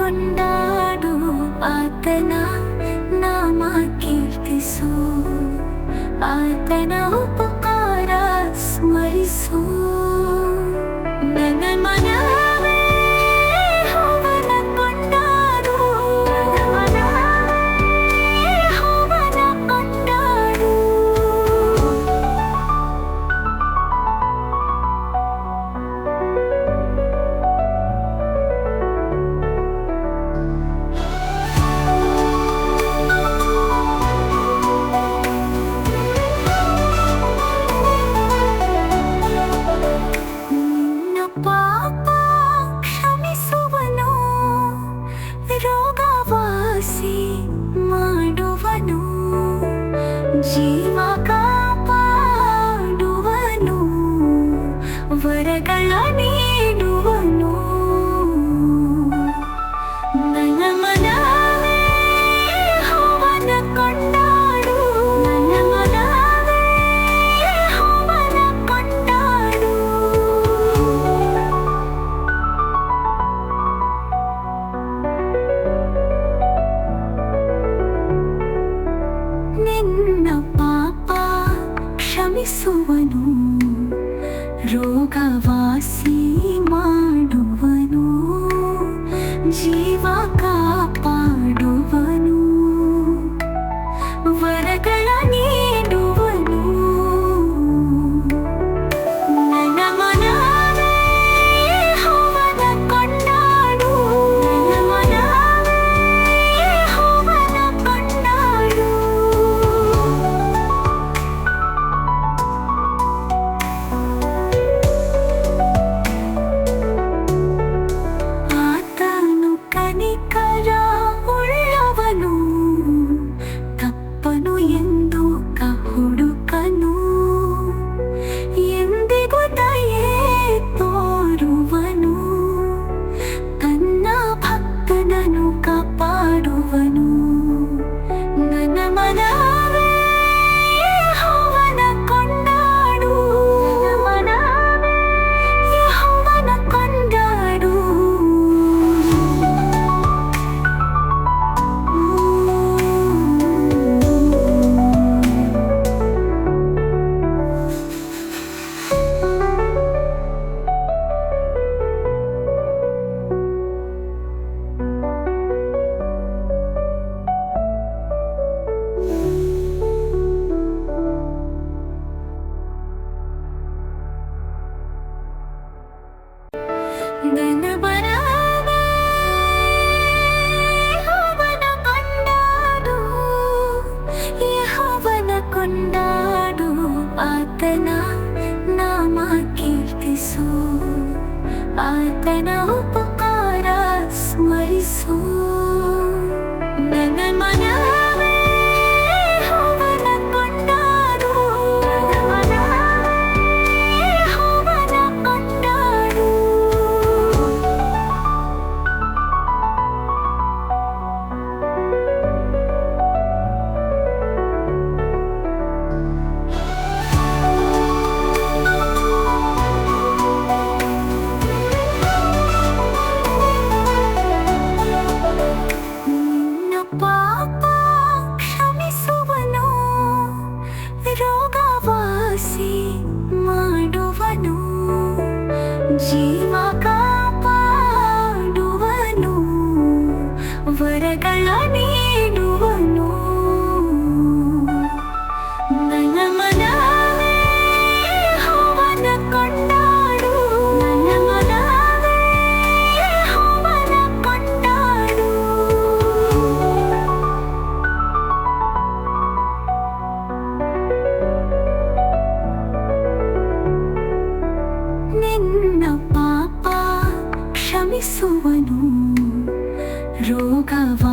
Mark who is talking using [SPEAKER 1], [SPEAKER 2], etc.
[SPEAKER 1] ಕೊಂಡಾಡು ಆತನ ನಾಮ ಕೀರ್ತಿಸು, ಆತನ ಉಪಕಾರ ಸ್ಮರಿಸು. ನನ್ನ ಮನವೇ ಯೆಹೋವನ ಕೊಂಡಾಡು, ನನ್ನ ಮನವೇ ಯೆಹೋವನ ಕೊಂಡಾಡು. ಪಾಪ ಕ್ಷಮಿಸುವನು, ರೋಗವಾಸಿ ಮಾಡುವನು, ಜೀವ ಕಾಪಾಡುವನು, ವರಗಳ ನೀಡುವನು. ನನ್ನ ಮನವೇ ಯೆಹೋವನ ಕೊಂಡಾಡು, ನನ್ನ ಮನವೇ ಯೆಹೋವನ ಕೊಂಡಾಡು. ನಿನ್ನ ಪಾಪ ಕ್ಷಮಿಸುವನು, ರೋಗವಾಸಿ ಮಾಡುವನು, ಜೀವ ಕಾಪಾಡುವನು, ವರಗಳ ನೀಡುವನು. ನನ್ನ ಮನವೇ ಯೆಹೋವನ ಕೊಂಡಾಡು, ನನ್ನ ಮನವೇ ಯೆಹೋವನ ಕೊಂಡಾಡು. ಆತನು ಕನಿಕರ ಉಳ್ಳವನು, ತಪ್ಪನು ಎಂದು ಹುಡುಕನು, ಎಂದಿಗೂ ದಯೆ ತೋರುವನು, ತನ್ನ ಭಕ್ತನನ್ನು ಕಾಪಾಡುವನು. ನನ್ನ ಮನವೇ ಯೆಹೋವನ ಕೊಂಡಾಡು, ನನ್ನ ಮನವೇ ಯೆಹೋವನ ಕೊಂಡಾಡು. ನನ್ನ ಮನವೇ ಯೆಹೋವನ ಕೊಂಡಾಡು, ಯೆಹೋವನ ಕೊಂಡಾಡು, ಆತನ ನಾಮ ಕೀರ್ತಿಸು, ಆತನ ಉಪಕಾರ ಸ್ಮರಿಸು. ನನ್ನ ಮನವೇ ಯೆಹೋವನ ಕೊಂಡಾಡು, ನನ್ನ ಮನವೇ ಯೆಹೋವನ ಕೊಂಡಾಡು. ನಿನ್ನ ಪಾಪ ಕ್ಷಮಿಸುವನು, ರೋಗವಾಸಿ ಮಾಡುವನು, ಜೀವ ಕಾಪಾಡುವನು, ವರಗಳ ನೀಡುವನು. ನನ್ನ ಮನವೇ ಯೆಹೋವನ ಕೊಂಡಾಡು, ನನ್ನ ಮನವೇ ಯೆಹೋವನ ಕೊಂಡಾಡು. ನಿನ್ನ ಪಾಪ ಕ್ಷಮಿಸುವನು, ರೋಗವಾಸಿ